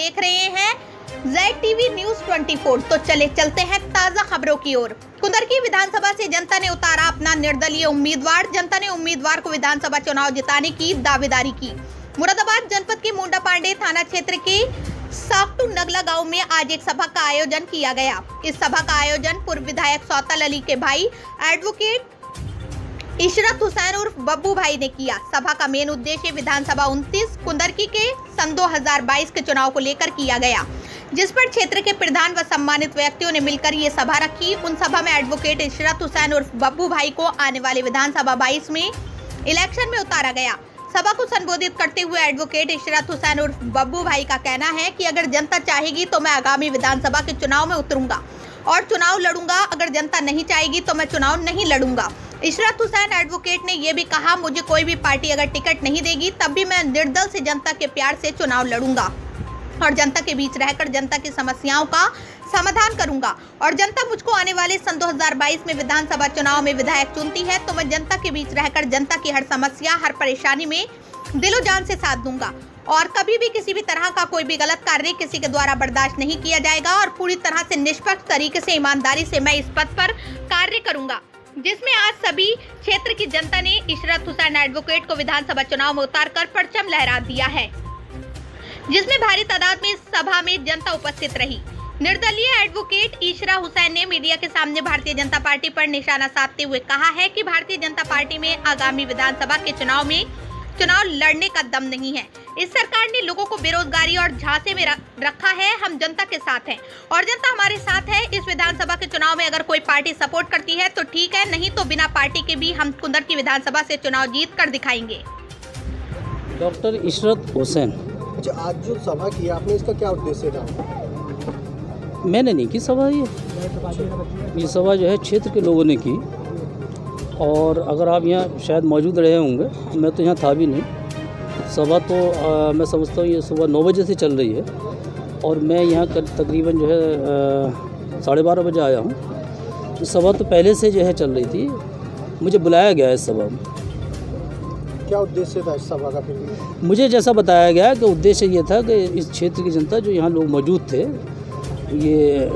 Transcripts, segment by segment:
देख रहे हैं ZTV न्यूज 24। तो चलते हैं ताजा खबरों की ओर। कुंदरकी विधानसभा से जनता ने उतारा अपना निर्दलीय उम्मीदवार। जनता ने उम्मीदवार को विधानसभा चुनाव जिताने की दावेदारी की। मुरादाबाद जनपद के मुंडा पांडे थाना क्षेत्र के साकटू नगला गांव में आज एक सभा का आयोजन किया गया। इस सभा का आयोजन पूर्व विधायक सौतल अली के भाई एडवोकेट इशरत हुसैन उर्फ बब्बू भाई ने किया। सभा का मेन उद्देश्य विधानसभा 29 कुंदरकी के सन 2022 के चुनाव को लेकर किया गया, जिस पर क्षेत्र के प्रधान व सम्मानित व्यक्तियों ने मिलकर ये सभा रखी। उन सभा में एडवोकेट इशरत हुसैन उर्फ बब्बू भाई को आने वाले विधानसभा 22 में इलेक्शन में उतारा गया। सभा को संबोधित करते हुए एडवोकेट इशरत हुसैन उर्फ बब्बू भाई का कहना है कि अगर जनता चाहेगी तो मैं आगामी विधानसभा के चुनाव में उतरूंगा और चुनाव लड़ूंगा। अगर जनता नहीं चाहेगी तो मैं चुनाव नहीं लड़ूंगा। इशरत हुसैन एडवोकेट ने यह भी कहा, मुझे कोई भी पार्टी अगर टिकट नहीं देगी तब भी मैं निर्दल से जनता के प्यार से चुनाव लड़ूंगा और जनता के बीच रहकर जनता की समस्याओं का समाधान करूंगा। और जनता मुझको आने वाले सन 2022 में विधानसभा चुनाव में विधायक चुनती है तो मैं जनता के बीच रहकर जनता की हर समस्या, हर परेशानी में दिलो जान से साथ दूंगा और कभी भी किसी भी तरह का कोई भी गलत कार्य किसी के द्वारा बर्दाश्त नहीं किया जाएगा और पूरी तरह से निष्पक्ष तरीके से ईमानदारी से मैं इस पद पर कार्य करूंगा। जिसमें आज सभी क्षेत्र की जनता ने इशरत हुसैन एडवोकेट को विधानसभा चुनाव में उतारकर परचम लहरा दिया है, जिसमें भारी तादाद में इस सभा में जनता उपस्थित रही। निर्दलीय एडवोकेट इशरा हुसैन ने मीडिया के सामने भारतीय जनता पार्टी पर निशाना साधते हुए कहा है कि भारतीय जनता पार्टी में आगामी विधानसभा के चुनाव लड़ने का दम नहीं है। इस सरकार ने लोगों को बेरोजगारी और झांसे में रखा है। हम जनता के साथ हैं और जनता हमारे साथ है। इस विधानसभा के चुनाव में अगर कोई पार्टी सपोर्ट करती है तो ठीक है, नहीं तो बिना पार्टी के भी हम कुंदरकी विधानसभा से चुनाव जीत कर दिखाएंगे। डॉक्टर इशरत हुसैन। अच्छा, आज जो सभा की आपने, इसका क्या उद्देश्य था? मैंने नहीं की सभा, ये सभा जो है क्षेत्र के लोगों ने की। और अगर आप यहाँ शायद मौजूद रहे होंगे, मैं तो यहाँ था भी नहीं। सभा तो मैं समझता हूँ ये सुबह 9 बजे से चल रही है और मैं यहाँ तकरीबन जो है 12:30 बजे आया हूँ। तो सभा तो पहले से जो है चल रही थी, मुझे बुलाया गया है इस सभा में। क्या उद्देश्य था इस सभा का? फिर मुझे जैसा बताया गया कि उद्देश्य ये था कि इस क्षेत्र की जनता जो यहाँ लोग मौजूद थे, ये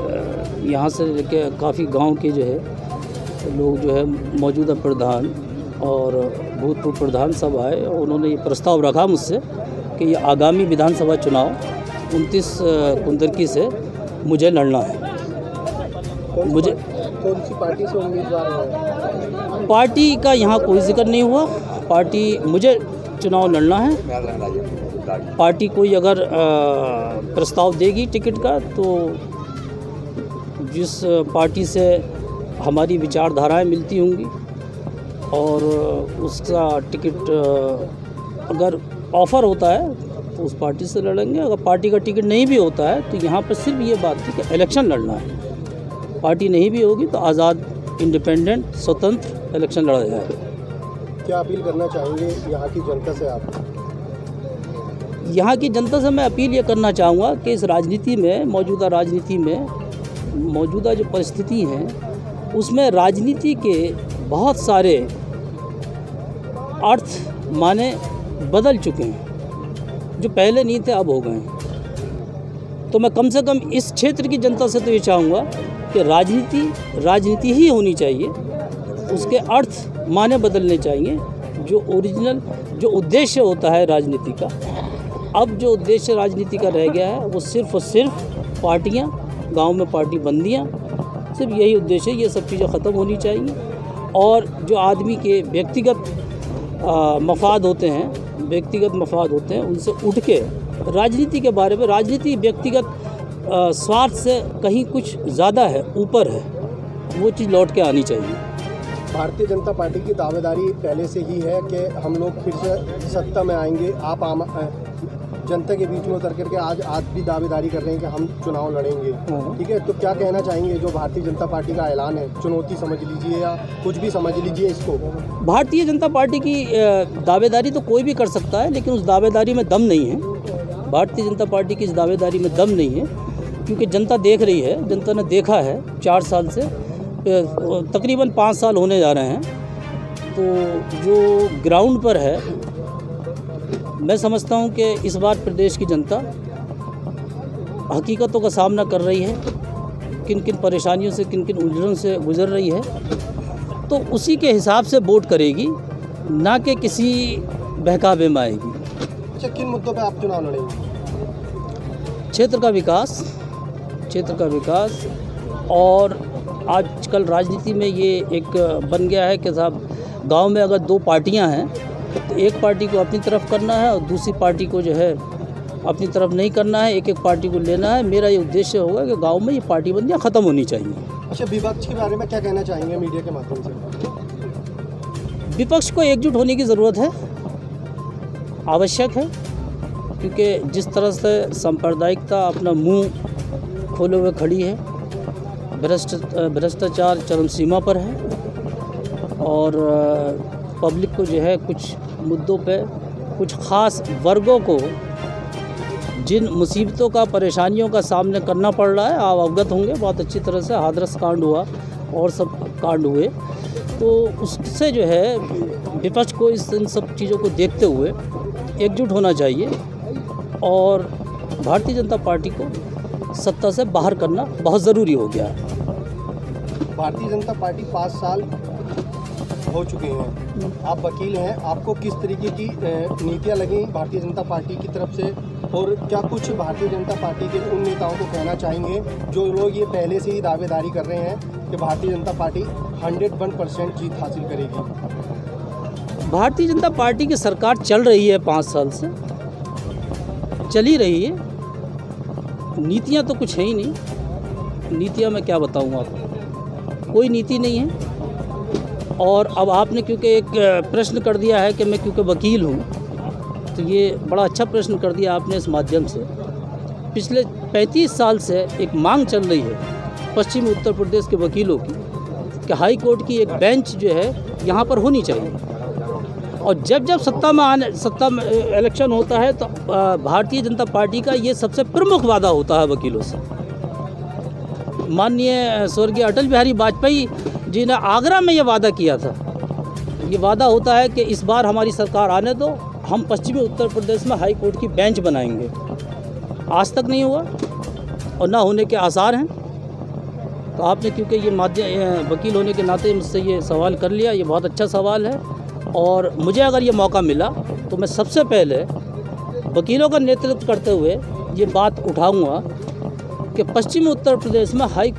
यहाँ से लेके काफ़ी गांव के जो है लोग जो है मौजूदा प्रधान और भूतपूर्व प्रधान सब आए और उन्होंने ये प्रस्ताव रखा मुझसे कि ये आगामी विधानसभा चुनाव 29 कुंदरकी से मुझे लड़ना है। मुझे कौन सी पार्टी से उम्मीदवार है? पार्टी का यहाँ कोई जिक्र नहीं हुआ। पार्टी, मुझे चुनाव लड़ना है। पार्टी कोई अगर प्रस्ताव देगी टिकट का तो जिस पार्टी से हमारी विचारधाराएं मिलती होंगी और उसका टिकट अगर ऑफ़र होता है तो उस पार्टी से लड़ेंगे। अगर पार्टी का टिकट नहीं भी होता है तो यहाँ पर सिर्फ ये बात थी कि इलेक्शन लड़ना है। पार्टी नहीं भी होगी तो आज़ाद, इंडिपेंडेंट, स्वतंत्र इलेक्शन लड़ा जाएगा। क्या अपील करना चाहेंगे यहाँ की जनता से आप? यहाँ की जनता से मैं अपील ये करना चाहूँगा कि इस राजनीति में, मौजूदा राजनीति में, मौजूदा जो परिस्थिति हैं उसमें राजनीति के बहुत सारे अर्थ माने बदल चुके हैं, जो पहले नहीं थे अब हो गए हैं। तो मैं कम से कम इस क्षेत्र की जनता से तो ये चाहूँगा कि राजनीति ही होनी चाहिए, उसके अर्थ माने बदलने चाहिए। जो ओरिजिनल जो उद्देश्य होता है राजनीति का, अब जो उद्देश्य राजनीति का रह गया है वो सिर्फ और सिर्फ पार्टियाँ, गांव में पार्टी बंदियाँ, सिर्फ यही उद्देश्य है। ये सब चीज़ें ख़त्म होनी चाहिए और जो आदमी के व्यक्तिगत मफाद होते हैं उनसे उठ के राजनीति के बारे में, राजनीति व्यक्तिगत स्वार्थ से कहीं कुछ ज़्यादा है, ऊपर है, वो चीज़ लौट के आनी चाहिए। भारतीय जनता पार्टी की दावेदारी पहले से ही है कि हम लोग फिर से सत्ता में आएंगे। आप जनता के बीच में उतर करके आज भी दावेदारी कर रहे हैं कि हम चुनाव लड़ेंगे, ठीक है? तो क्या कहना चाहेंगे जो भारतीय जनता पार्टी का ऐलान है? चुनौती समझ लीजिए या कुछ भी समझ लीजिए इसको। भारतीय जनता पार्टी की दावेदारी तो कोई भी कर सकता है, लेकिन उस दावेदारी में दम नहीं है। भारतीय जनता पार्टी की इस दावेदारी में दम नहीं है, क्योंकि जनता देख रही है, जनता ने देखा है 4 साल से, तकरीबन 5 साल होने जा रहे हैं। तो जो ग्राउंड पर है, मैं समझता हूं कि इस बार प्रदेश की जनता हकीकतों का सामना कर रही है, किन किन परेशानियों से, किन किन उलझनों से गुजर रही है, तो उसी के हिसाब से वोट करेगी, ना कि किसी बहकावे में आएगी। अच्छा, किन मुद्दों पे आप चुनाव लड़ेंगे? क्षेत्र का विकास और आजकल राजनीति में ये एक बन गया है कि साहब गांव में अगर दो पार्टियां हैं तो एक पार्टी को अपनी तरफ करना है और दूसरी पार्टी को जो है अपनी तरफ नहीं करना है, एक एक पार्टी को लेना है। मेरा ये उद्देश्य होगा कि गांव में ये पार्टीबंदियां ख़त्म होनी चाहिए। अच्छा, विपक्ष के बारे में क्या कहना चाहेंगे मीडिया के माध्यम से? विपक्ष को एकजुट होने की ज़रूरत है, आवश्यक है, क्योंकि जिस तरह से सांप्रदायिकता अपना मुंह खोले हुए खड़ी है, भ्रष्टाचार चरम सीमा पर है और पब्लिक को जो है कुछ मुद्दों पे, कुछ ख़ास वर्गों को जिन मुसीबतों का, परेशानियों का सामना करना पड़ रहा है, आप अवगत होंगे बहुत अच्छी तरह से। हाथरस कांड हुआ और सब कांड हुए, तो उससे जो है विपक्ष को इन सब चीज़ों को देखते हुए एकजुट होना चाहिए और भारतीय जनता पार्टी को सत्ता से बाहर करना बहुत ज़रूरी हो गया है। भारतीय जनता पार्टी 5 साल हो चुके हैं, आप वकील हैं, आपको किस तरीके की नीतियां लगी भारतीय जनता पार्टी की तरफ से, और क्या कुछ भारतीय जनता पार्टी के उन नेताओं को कहना चाहेंगे जो लोग ये पहले से ही दावेदारी कर रहे हैं कि भारतीय जनता पार्टी 101% जीत हासिल करेगी? भारतीय जनता पार्टी की सरकार चल रही है, 5 साल से चल ही रही है। नीतियां तो कुछ है ही नहीं, नीतियां मैं क्या बताऊं आपको, कोई नीति नहीं है। और अब आपने क्योंकि एक प्रश्न कर दिया है कि मैं क्योंकि वकील हूं, तो ये बड़ा अच्छा प्रश्न कर दिया आपने इस माध्यम से। पिछले 35 साल से एक मांग चल रही है पश्चिमी उत्तर प्रदेश के वकीलों की कि हाई कोर्ट की एक बेंच जो है यहाँ पर होनी चाहिए। और जब सत्ता में इलेक्शन होता है तो भारतीय जनता पार्टी का ये सबसे प्रमुख वादा होता है वकीलों से। माननीय स्वर्गीय अटल बिहारी वाजपेयी जी ने आगरा में ये वादा किया था, ये वादा होता है कि इस बार हमारी सरकार आने दो, हम पश्चिमी उत्तर प्रदेश में हाई कोर्ट की बेंच बनाएंगे। आज तक नहीं हुआ और ना होने के आसार हैं। तो आपने क्योंकि ये वकील होने के नाते मुझसे ये सवाल कर लिया, ये बहुत अच्छा सवाल है और मुझे अगर ये मौका मिला तो मैं सबसे पहले वकीलों का नेतृत्व करते हुए ये बात उठाऊंगा कि पश्चिमी उत्तर प्रदेश में हाई